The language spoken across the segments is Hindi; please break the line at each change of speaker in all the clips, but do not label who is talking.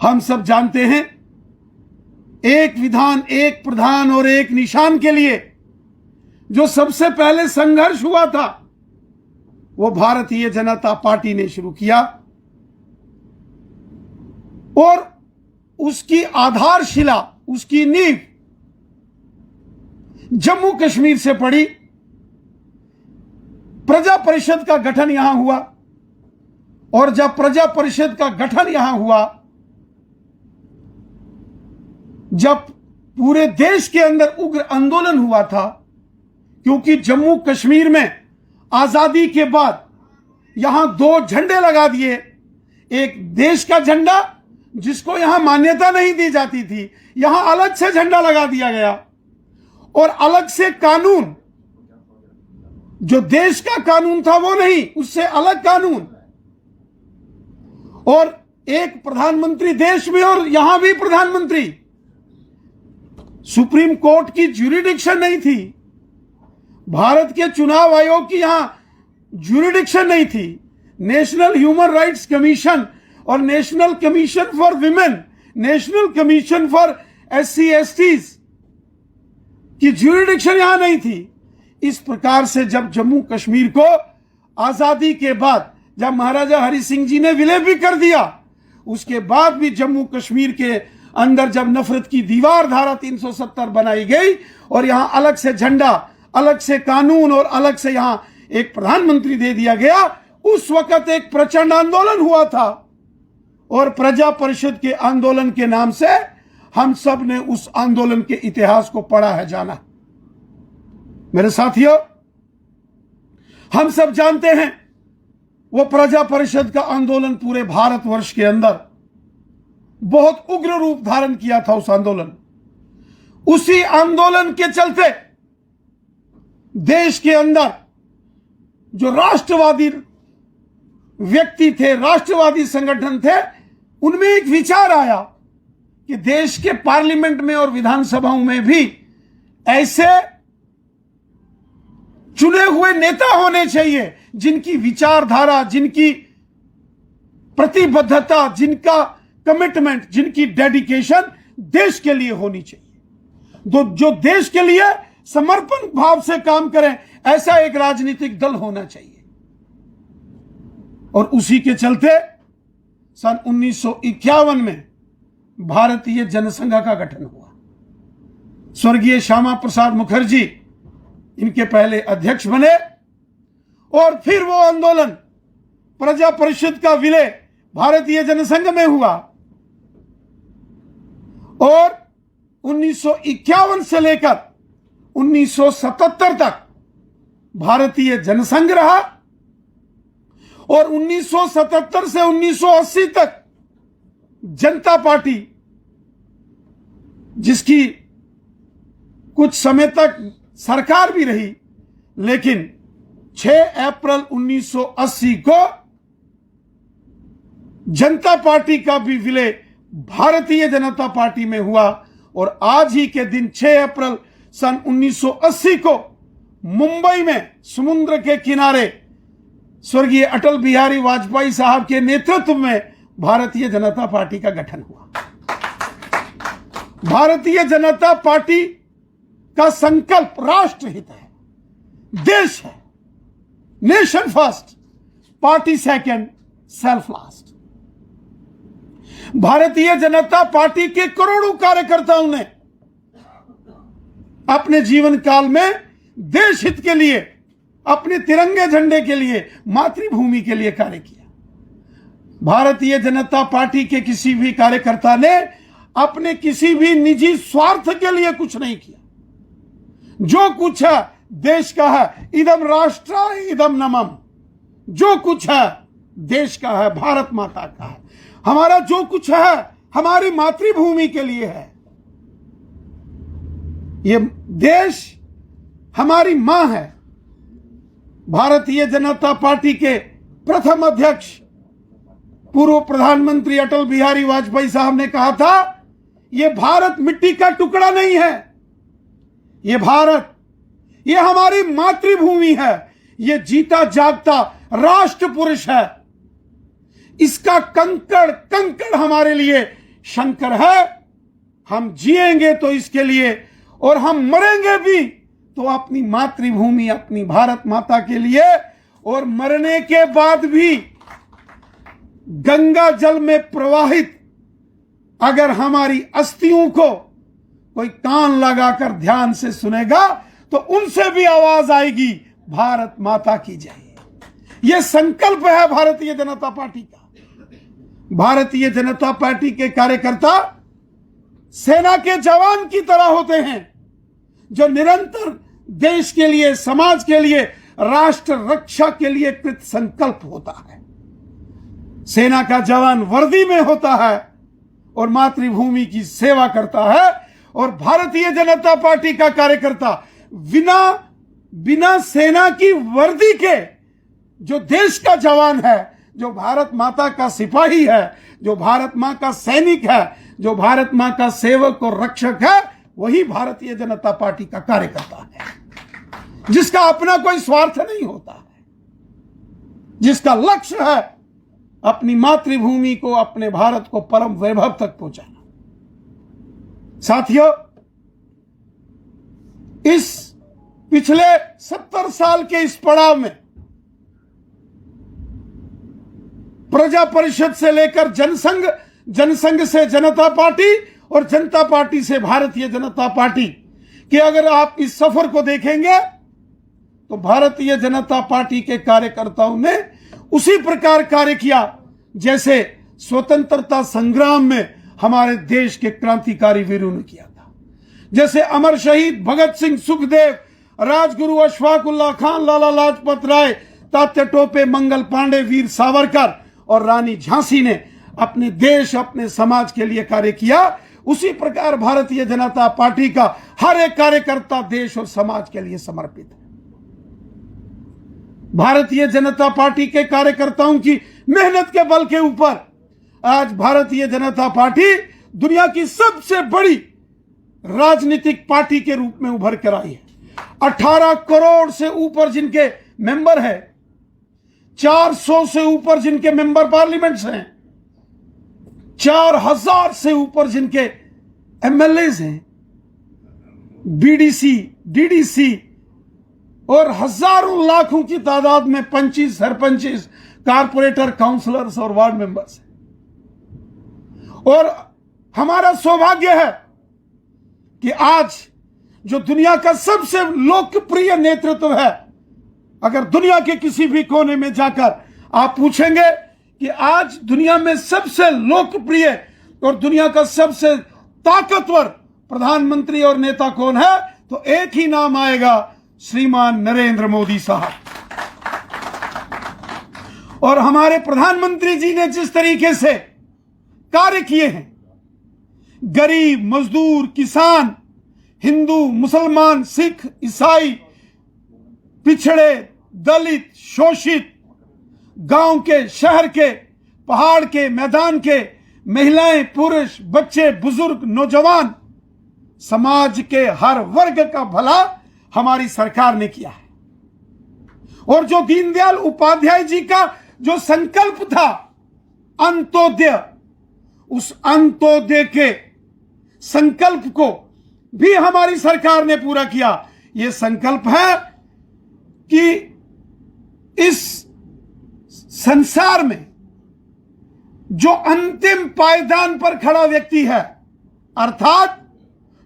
हम सब जानते हैं, एक विधान, एक प्रधान और एक निशान के लिए जो सबसे पहले संघर्ष हुआ था वो भारतीय जनता पार्टी ने शुरू किया और उसकी आधारशिला, उसकी नींव जम्मू कश्मीर से पड़ी। प्रजा परिषद का गठन यहां हुआ और जब प्रजा परिषद का गठन यहां हुआ, जब पूरे देश के अंदर उग्र आंदोलन हुआ था, क्योंकि जम्मू कश्मीर में आजादी के बाद यहां दो झंडे लगा दिए, एक देश का झंडा जिसको यहां मान्यता नहीं दी जाती थी, यहां अलग से झंडा लगा दिया गया, और अलग से कानून, जो देश का कानून था वो नहीं, उससे अलग कानून, और एक प्रधानमंत्री देश में और यहां भी प्रधानमंत्री। सुप्रीम कोर्ट की ज्यूरिडिक्शन नहीं थी, भारत के चुनाव आयोग की यहां ज्यूरिडिक्शन नहीं थी, नेशनल ह्यूमन राइट्स कमीशन और national commission for women, national commission for SC STs की ज्यूरिडिक्शन यहां नहीं थी। इस प्रकार से जब जम्मू कश्मीर को आजादी के बाद, जब महाराजा हरि सिंह जी ने विलय भी कर दिया, उसके बाद भी जम्मू कश्मीर के अंदर जब नफरत की दीवार धारा 370 बनाई गई और यहां अलग से झंडा, अलग से कानून और अलग से यहां एक प्रधानमंत्री दे दिया गया, उस वक्त एक प्रचंड आंदोलन हुआ था और प्रजा परिषद के आंदोलन के नाम से हम सब ने उस आंदोलन के इतिहास को पढ़ा है, जाना। मेरे साथियों, हम सब जानते हैं वो प्रजा परिषद का आंदोलन पूरे भारतवर्ष के अंदर बहुत उग्र रूप धारण किया था। उस आंदोलन, उसी आंदोलन के चलते देश के अंदर जो राष्ट्रवादी व्यक्ति थे, राष्ट्रवादी संगठन थे, उनमें एक विचार आया कि देश के पार्लियामेंट में और विधानसभाओं में भी ऐसे चुने हुए नेता होने चाहिए जिनकी विचारधारा, जिनकी प्रतिबद्धता, जिनका कमिटमेंट, जिनकी डेडिकेशन देश के लिए होनी चाहिए, जो देश के लिए समर्पण भाव से काम करें, ऐसा एक राजनीतिक दल होना चाहिए। और उसी के चलते सन 1951 में भारतीय जनसंघ का गठन हुआ। स्वर्गीय श्यामा प्रसाद मुखर्जी इनके पहले अध्यक्ष बने और फिर वो आंदोलन प्रजा परिषद का विलय भारतीय जनसंघ में हुआ और 1951 से लेकर 1977 तक भारतीय जनसंघ रहा और 1977 से 1980 तक जनता पार्टी, जिसकी कुछ समय तक सरकार भी रही, लेकिन 6 अप्रैल 1980 को जनता पार्टी का भी विलय भारतीय जनता पार्टी में हुआ और आज ही के दिन 6 अप्रैल सन 1980 को मुंबई में समुद्र के किनारे स्वर्गीय अटल बिहारी वाजपेयी साहब के नेतृत्व में भारतीय जनता पार्टी का गठन हुआ। भारतीय जनता पार्टी का संकल्प राष्ट्रहित है, देश है, nation first, party second, self last. Bharatiya Janata party के करोड़ों कार्यकर्ताओं ने अपने जीवन काल में देश हित के लिए, अपने तिरंगे झंडे के लिए, मातृभूमि के लिए कार्य किया। भारतीय जनता पार्टी के किसी भी कार्यकर्ता ने अपने किसी भी निजी स्वार्थ के लिए कुछ नहीं किया। जो कुछ है देश का है, इदम राष्ट्राय इदम नमम, जो कुछ है देश का है, भारत माता का है। हमारा जो कुछ है हमारी मातृभूमि के लिए है। ये देश हमारी मां है। भारतीय जनता पार्टी के प्रथम अध्यक्ष पूर्व प्रधानमंत्री अटल बिहारी वाजपेयी साहब ने कहा था, यह भारत मिट्टी का टुकड़ा नहीं है, यह भारत, यह हमारी मातृभूमि है, यह जीता जागता राष्ट्र पुरुष है। इसका कंकड़ कंकड़ हमारे लिए शंकर है। हम जिएंगे तो इसके लिए, और हम मरेंगे भी तो अपनी मातृभूमि, अपनी भारत माता के लिए। और मरने के बाद भी गंगा जल में प्रवाहित अगर हमारी अस्थियों को कोई कान लगाकर ध्यान से सुनेगा तो उनसे भी आवाज आएगी, भारत माता की जय। यह संकल्प है भारतीय जनता पार्टी का। भारतीय जनता पार्टी के कार्यकर्ता सेना के जवान की तरह होते हैं, जो निरंतर देश के लिए, समाज के लिए, राष्ट्र रक्षा के लिए कृत संकल्प होता है। सेना का जवान वर्दी में होता है और मातृभूमि की सेवा करता है। और भारतीय जनता पार्टी का कार्यकर्ता बिना सेना की वर्दी के जो देश का जवान है, जो भारत माता का सिपाही है, जो भारत मां का सैनिक है, जो भारत मां का सेवक और रक्षक है, वही भारतीय जनता पार्टी का कार्यकर्ता है, जिसका अपना कोई स्वार्थ नहीं होता है, जिसका लक्ष्य है अपनी मातृभूमि को, अपने भारत को परम वैभव तक पहुंचाना। साथियों, इस पिछले 70 साल के इस पड़ाव में प्रजा परिषद से लेकर जनसंघ, जनसंघ से जनता पार्टी और जनता पार्टी से भारतीय जनता पार्टी कि अगर आप इस सफर को देखेंगे तो भारतीय जनता पार्टी के कार्यकर्ताओं ने उसी प्रकार कार्य किया जैसे स्वतंत्रता संग्राम में हमारे देश के क्रांतिकारी वीरों ने किया था। जैसे अमर शहीद भगत सिंह, सुखदेव, राजगुरु अशफाक उल्लाह खान, लाला लाजपत राय, तात्या टोपे, मंगल पांडे, वीर सावरकर और रानी झांसी ने अपने देश, अपने समाज के लिए कार्य किया, उसी प्रकार भारतीय जनता पार्टी का हर एक कार्यकर्ता देश और समाज के लिए समर्पित है। भारतीय जनता पार्टी के कार्यकर्ताओं की मेहनत के बल के ऊपर आज भारतीय जनता पार्टी दुनिया की सबसे बड़ी राजनीतिक पार्टी के रूप में उभर कर आई है। 18 करोड़ से ऊपर जिनके मेंबर हैं, 400 से ऊपर जिनके मेंबर पार्लियामेंट्स हैं, 4000 से ऊपर जिनके एमएलएज हैं, बीडीसी, डीडीसी और हजारों लाखों की तादाद में पंचिस, सरपंचिस, कारपोरेटर, काउंसलर्स और वार्ड मेंबर्स हैं। और हमारा सौभाग्य है कि आज जो दुनिया का सबसे लोकप्रिय नेतृत्व है, अगर दुनिया के किसी भी कोने में जाकर आप पूछेंगे कि आज दुनिया में सबसे लोकप्रिय और दुनिया का सबसे ताकतवर प्रधानमंत्री और नेता कौन है, तो एक ही नाम आएगा, श्रीमान नरेंद्र मोदी साहब। और हमारे प्रधानमंत्री जी ने जिस तरीके से कार्य किए हैं, गरीब, मजदूर, किसान, हिंदू, मुसलमान, सिख, ईसाई, पिछड़े, दलित, शोषित, गांव के, शहर के, पहाड़ के, मैदान के, महिलाएं, पुरुष, बच्चे, बुजुर्ग, नौजवान, समाज के हर वर्ग का भला हमारी सरकार ने किया है। और जो दीनदयाल उपाध्याय जी का जो संकल्प था अंत्योदय, उस अंत्योदय के संकल्प को भी हमारी सरकार ने पूरा किया। यह संकल्प है कि इस संसार में जो अंतिम पायदान पर खड़ा व्यक्ति है, अर्थात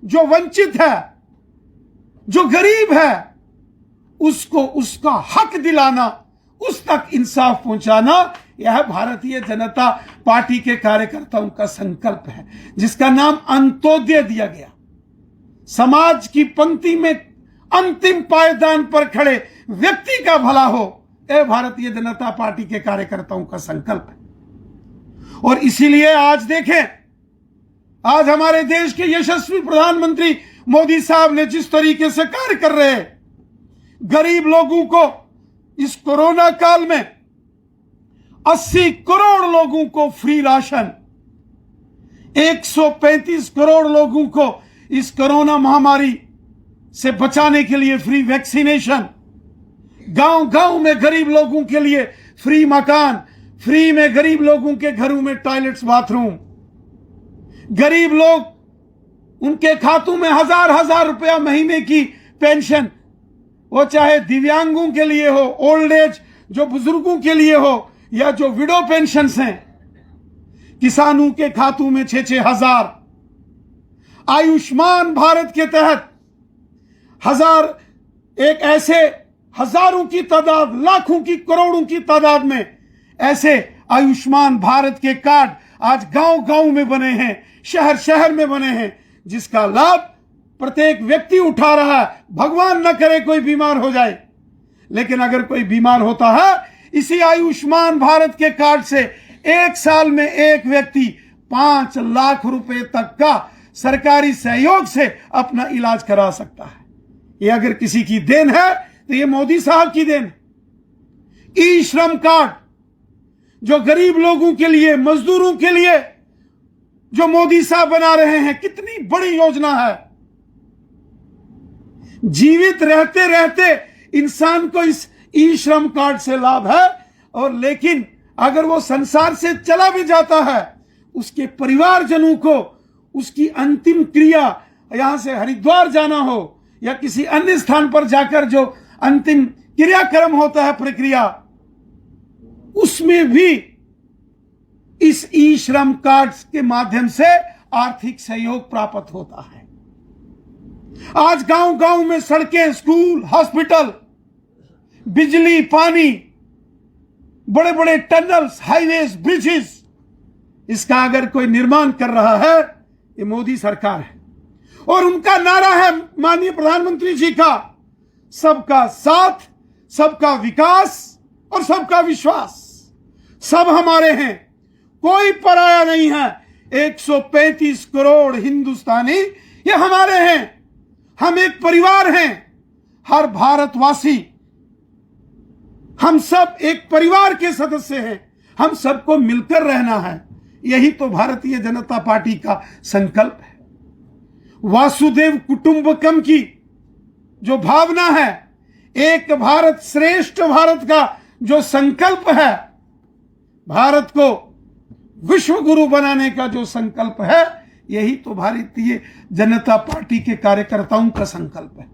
जो वंचित है, जो गरीब है, उसको उसका हक दिलाना, उस तक इंसाफ पहुंचाना, यह भारतीय जनता पार्टी के कार्यकर्ताओं का संकल्प है, जिसका नाम अंत्योदय दिया गया। समाज की पंक्ति में अंतिम पायदान पर खड़े व्यक्ति का भला हो, यह भारतीय जनता पार्टी के कार्यकर्ताओं का संकल्प है। और इसीलिए आज देखें, आज हमारे देश के यशस्वी प्रधानमंत्री मोदी साहब ने जिस तरीके से कार्य कर रहे हैं, गरीब लोगों को इस कोरोना काल में 80 करोड़ लोगों को फ्री राशन, 135 करोड़ लोगों को इस कोरोना महामारी से बचाने के लिए फ्री वैक्सीनेशन, गांव-गांव में गरीब लोगों के लिए फ्री मकान, फ्री में गरीब लोगों के घरों में टॉयलेट्स, बाथरूम, गरीब लोग उनके खातों में हजार हजार रुपया महीने की पेंशन, वो चाहे दिव्यांगों के लिए हो, ओल्ड एज जो बुजुर्गों के लिए हो, या जो विडो पेंशन हैं, किसानों के खातों में 6-6 हजार। आयुष्मान भारत के तहत एक ऐसे हजारों की तादाद, लाखों की, करोड़ों की तादाद में ऐसे आयुष्मान भारत के कार्ड आज गांव गांव में बने हैं, शहर शहर में बने हैं, जिसका लाभ प्रत्येक व्यक्ति उठा रहा है। भगवान न करे कोई बीमार हो जाए, लेकिन अगर कोई बीमार होता है, इसी आयुष्मान भारत के कार्ड से एक साल में एक व्यक्ति 5 लाख रुपए तक का सरकारी सहयोग से अपना इलाज करा सकता है। ये अगर किसी की देन है तो ये मोदी साहब की देन है। ई श्रम कार्ड जो गरीब लोगों के लिए, मजदूरों के लिए जो मोदी साहब बना रहे हैं, कितनी बड़ी योजना है। जीवित रहते रहते इंसान को इस ई श्रम कार्ड से लाभ है, और लेकिन अगर वो संसार से चला भी जाता है, उसके परिवारजनों को उसकी अंतिम क्रिया, यहां से हरिद्वार जाना हो या किसी अन्य स्थान पर जाकर जो अंतिम क्रियाक्रम होता है, प्रक्रिया, उसमें भी इस ई श्रम कार्ड के माध्यम से आर्थिक सहयोग प्राप्त होता है। आज गांव गांव में सड़कें, स्कूल, हॉस्पिटल, बिजली, पानी, बड़े बड़े टनल्स, हाईवेज, ब्रिजेस, इसका अगर कोई निर्माण कर रहा है, ये मोदी सरकार है। और उनका नारा है माननीय प्रधानमंत्री जी का, सबका साथ, सबका विकास और सबका विश्वास। सब हमारे हैं, कोई पराया नहीं है। 135 करोड़ हिंदुस्तानी ये हमारे हैं, हम एक परिवार हैं। हर भारतवासी, हम सब एक परिवार के सदस्य हैं, हम सबको मिलकर रहना है। यही तो भारतीय जनता पार्टी का संकल्प है। वासुदेव कुटुंबकम की जो भावना है, एक भारत श्रेष्ठ भारत का जो संकल्प है, भारत को विश्व गुरु बनाने का जो संकल्प है, यही तो भारतीय जनता पार्टी के कार्यकर्ताओं का संकल्प है।